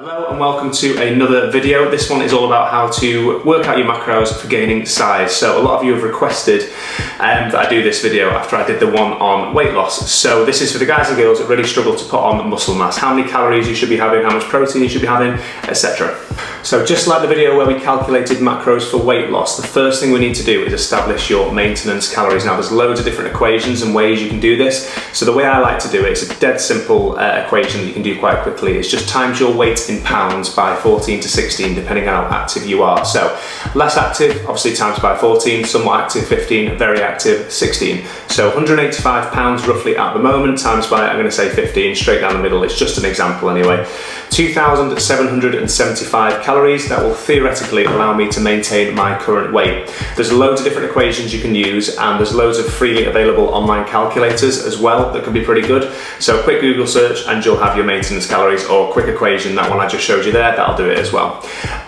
Hello and welcome to another video. This one is all about how to work out your macros for gaining size. So a lot of you have requested that I do this video after I did the one on weight loss. So this is for the guys and girls that really struggle to put on muscle mass. How many calories you should be having, how much protein you should be having, etc. So just like the video where we calculated macros for weight loss, the first thing we need to do is establish your maintenance calories. Now there's loads of different equations and ways you can do this. So the way I like to do it is a dead simple equation that you can do quite quickly. It's just times your weight in pounds by 14 to 16 depending on how active you are. So less active obviously times by 14, somewhat active 15, very active 16. So 185 pounds roughly at the moment times by, I'm going to say 15, straight down the middle. It's just an example anyway. 2,775 calories. That will theoretically allow me to maintain my current weight. There's loads of different equations you can use, and there's loads of freely available online calculators as well that can be pretty good. So a quick Google search and you'll have your maintenance calories, or quick equation, that one I just showed you there, that'll do it as well.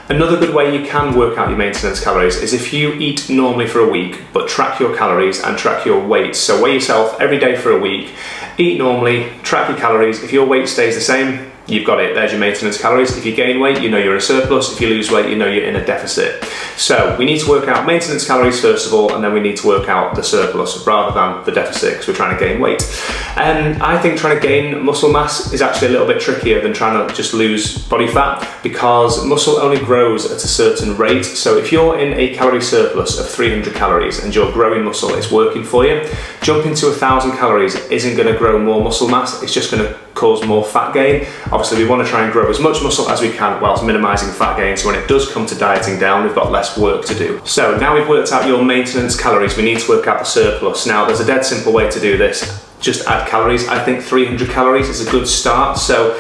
Another good way you can work out your maintenance calories is if you eat normally for a week but track your calories and track your weight. So weigh yourself every day for a week, eat normally, track your calories. If your weight stays the same, you've got it, there's your maintenance calories. If you gain weight, you know you're in a surplus. If you lose weight, you know you're in a deficit. So we need to work out maintenance calories first of all, and then we need to work out the surplus rather than the deficit because we're trying to gain weight. And I think trying to gain muscle mass is actually a little bit trickier than trying to just lose body fat, because muscle only grows at a certain rate. So if you're in a calorie surplus of 300 calories and you're growing muscle, it's working for you. Jumping to 1,000 calories isn't going to grow more muscle mass, it's just going to cause more fat gain. Obviously we want to try and grow as much muscle as we can whilst minimizing fat gain, so when it does come to dieting down, we've got less work to do. So now we've worked out your maintenance calories, we need to work out the surplus. Now there's a dead simple way to do this. Just add calories. I think 300 calories is a good start. So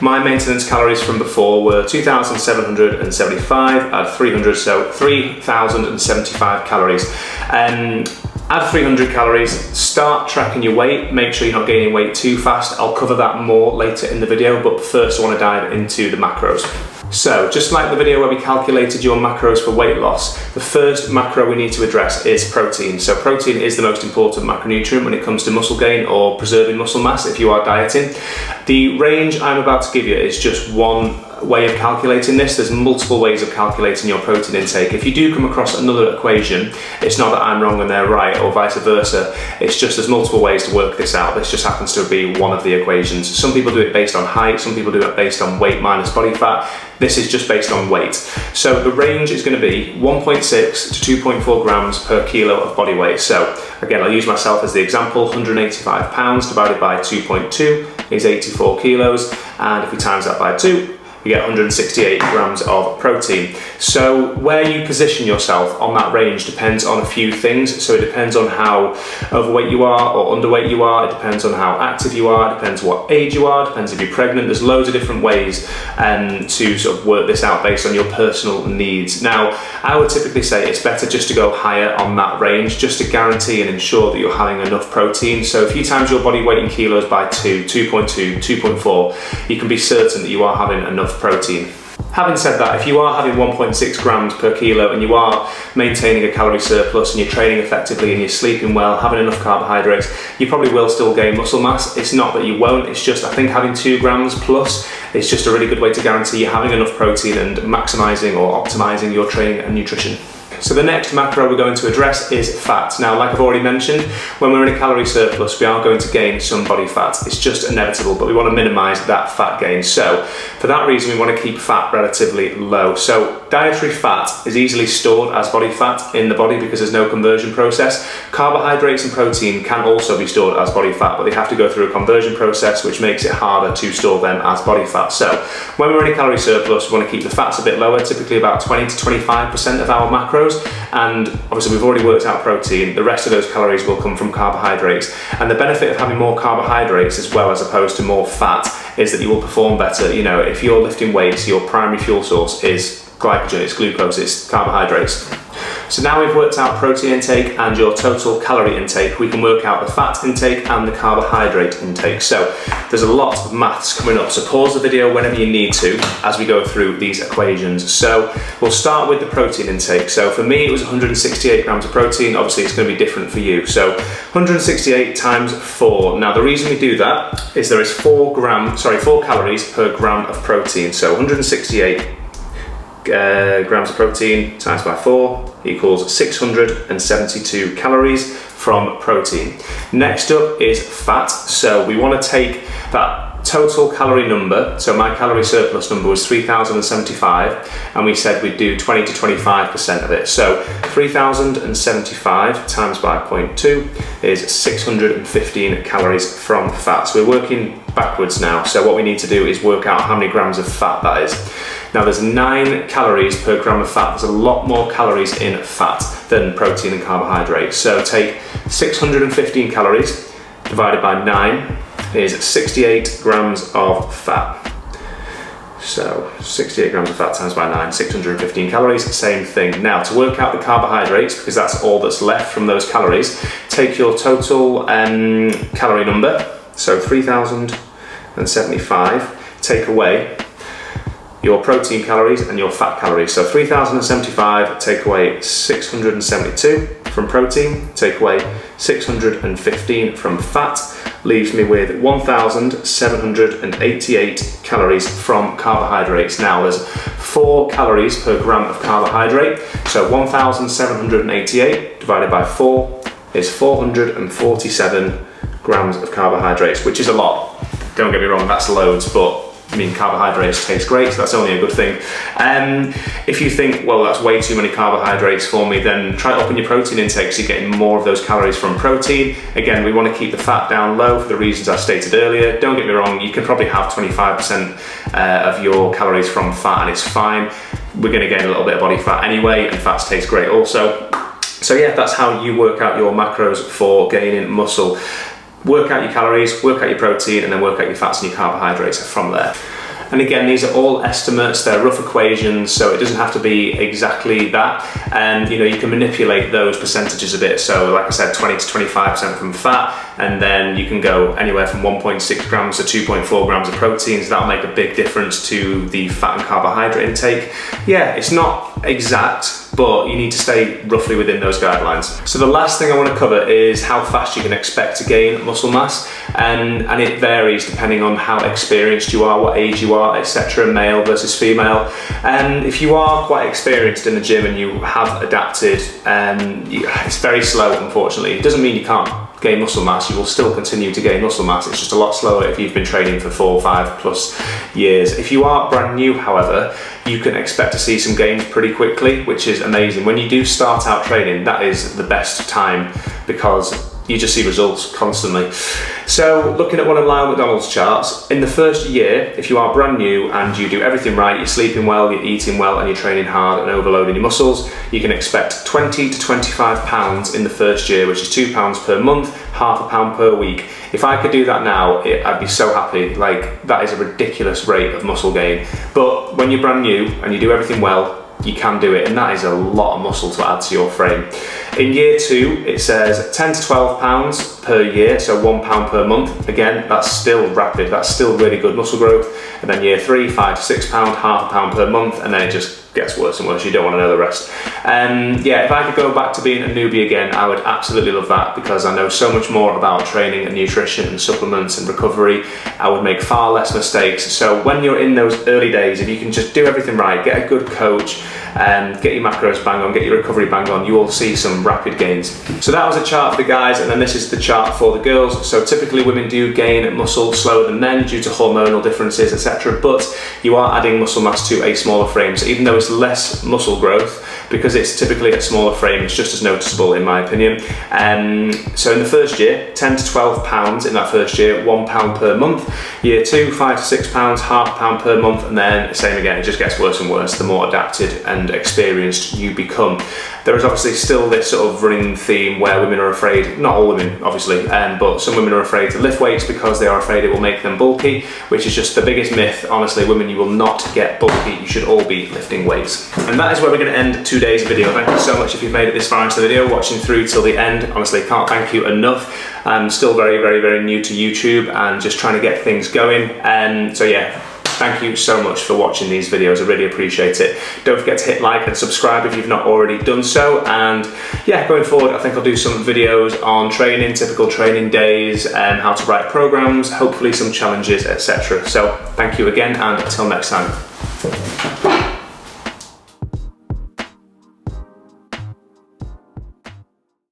my maintenance calories from before were 2,775, add 300, so 3,075 calories. Add 300 calories, start tracking your weight, make sure you're not gaining weight too fast. I'll cover that more later in the video, but first I want to dive into the macros. So just like the video where we calculated your macros for weight loss, the first macro we need to address is protein. So protein is the most important macronutrient when it comes to muscle gain or preserving muscle mass if you are dieting. The range I'm about to give you is just one way of calculating this. There's multiple ways of calculating your protein intake. If you do come across another equation, it's not that I'm wrong and they're right or vice versa. It's just there's multiple ways to work this out. This just happens to be one of the equations. Some people do it based on height, some people do it based on weight minus body fat. This is just based on weight. So the range is going to be 1.6 to 2.4 grams per kilo of body weight. So again, I'll use myself as the example. 185 pounds divided by 2.2 is 84 kilos. And if we times that by 2, we get 168 grams of protein. So where you position yourself on that range depends on a few things. So it depends on how overweight you are or underweight you are. It depends on how active you are. It depends what age you are. It depends if you're pregnant. There's loads of different ways to sort of work this out based on your personal needs. Now, I would typically say it's better just to go higher on that range, just to guarantee and ensure that you're having enough protein. So if you times your body weight in kilos by 2, 2.2, 2.4, you can be certain that you are having enough protein. Having said that, if you are having 1.6 grams per kilo and you are maintaining a calorie surplus and you're training effectively and you're sleeping well, having enough carbohydrates, you probably will still gain muscle mass. It's not that you won't, it's just I think having 2 grams plus is just a really good way to guarantee you're having enough protein and maximizing or optimizing your training and nutrition. So the next macro we're going to address is fat. Now, like I've already mentioned, when we're in a calorie surplus, we are going to gain some body fat. It's just inevitable, but we want to minimize that fat gain. So for that reason, we want to keep fat relatively low. So dietary fat is easily stored as body fat in the body because there's no conversion process. Carbohydrates and protein can also be stored as body fat, but they have to go through a conversion process, which makes it harder to store them as body fat. So when we're in a calorie surplus, we want to keep the fats a bit lower, typically about 20 to 25% of our macros. And obviously we've already worked out protein. The rest of those calories will come from carbohydrates. And the benefit of having more carbohydrates as well as opposed to more fat is that you will perform better. You know, if you're lifting weights, your primary fuel source is glycogen, it's glucose, it's carbohydrates. So now we've worked out protein intake and your total calorie intake, we can work out the fat intake and the carbohydrate intake. So there's a lot of maths coming up, so pause the video whenever you need to as we go through these equations. So we'll start with the protein intake. So for me it was 168 grams of protein. Obviously it's going to be different for you. So 168 times 4. Now the reason we do that is there is 4 calories per gram of protein. So 168 grams of protein times by 4 equals 672 calories from protein. Next up is fat. So we want to take that total calorie number. So my calorie surplus number was 3075, and we said we'd do 20 to 25% of it. So 3075 times by 0.2 is 615 calories from fat. So we're working backwards now. So what we need to do is work out how many grams of fat that is. Now there's 9 calories per gram of fat. There's a lot more calories in fat than protein and carbohydrates. So take 615 calories divided by 9 is 68 grams of fat. So 68 grams of fat times by 9, 615 calories, same thing. Now to work out the carbohydrates, because that's all that's left from those calories, take your total calorie number, so 3075, take away your protein calories and your fat calories. So 3075 take away 672 from protein, take away 615 from fat, leaves me with 1788 calories from carbohydrates. Now there's 4 calories per gram of carbohydrate, so 1788 divided by 4 is 447 grams of carbohydrates, which is a lot. Don't get me wrong, that's loads, but I mean, carbohydrates taste great, so that's only a good thing. If you think, well, that's way too many carbohydrates for me, then try upping your protein intake so you're getting more of those calories from protein. Again, we want to keep the fat down low for the reasons I stated earlier. Don't get me wrong, you can probably have 25% of your calories from fat and it's fine. We're going to gain a little bit of body fat anyway, and fats taste great also. So yeah, that's how you work out your macros for gaining muscle. Work out your calories, work out your protein, and then work out your fats and your carbohydrates from there. And again, these are all estimates, they're rough equations, so it doesn't have to be exactly that. And you know, you can manipulate those percentages a bit. So like I said, 20 to 25% from fat, and then you can go anywhere from 1.6 grams to 2.4 grams of protein. So that'll make a big difference to the fat and carbohydrate intake. Yeah, it's not exact, but you need to stay roughly within those guidelines. So the last thing I want to cover is how fast you can expect to gain muscle mass, and it varies depending on how experienced you are, what age you are, etc., male versus female. And if you are quite experienced in the gym and you have adapted, it's very slow, unfortunately. It doesn't mean you can't gain muscle mass. You will still continue to gain muscle mass. It's just a lot slower if you've been training for 4 or 5 plus years. If you are brand new, however, you can expect to see some gains pretty quickly, which is amazing. When you do start out training, that is the best time because you just see results constantly. So looking at one of Lyle McDonald's charts, in the first year, if you are brand new and you do everything right, you're sleeping well, you're eating well, and you're training hard and overloading your muscles, you can expect 20 to 25 pounds in the first year, which is 2 pounds per month, half a pound per week. If I could do that now, I'd be so happy. Like, that is a ridiculous rate of muscle gain. But when you're brand new and you do everything well, you can do it, and that is a lot of muscle to add to your frame. In year 2, it says 10 to 12 pounds per year, so 1 pound per month. Again, that's still rapid, that's still really good muscle growth. And then year 3, 5 to 6 pound, half a pound per month, and then it just gets worse and worse. You don't want to know the rest. Yeah, if I could go back to being a newbie again, I would absolutely love that, because I know so much more about training and nutrition and supplements and recovery. I would make far less mistakes. So when you're in those early days, if you can just do everything right, get a good coach, get your macros bang on, get your recovery bang on, you will see some rapid gains. So that was a chart for the guys, and then this is the chart for the girls. So typically women do gain muscle slower than men due to hormonal differences, etc., but you are adding muscle mass to a smaller frame. So even though it's less muscle growth, because it's typically a smaller frame, it's just as noticeable in my opinion. So in the first year, 10 to 12 pounds in that first year, 1 pound per month. Year 2, 5 to 6 pounds, half a pound per month, and then same again, it just gets worse and worse the more adapted and experienced you become. There is obviously still this sort of running theme where women are afraid, not all women obviously, but some women are afraid to lift weights because they are afraid it will make them bulky, which is just the biggest myth. Honestly, women, you will not get bulky. You should all be lifting weights. And that is where we're going to end today's video. Thank you so much if you've made it this far into the video, watching through till the end. Honestly, can't thank you enough. I'm still very new to YouTube and just trying to get things going. So yeah, thank you so much for watching these videos. I really appreciate it. Don't forget to hit like and subscribe if you've not already done so. And yeah, going forward, I think I'll do some videos on training, typical training days, how to write programs, hopefully some challenges, etc. So thank you again, and until next time.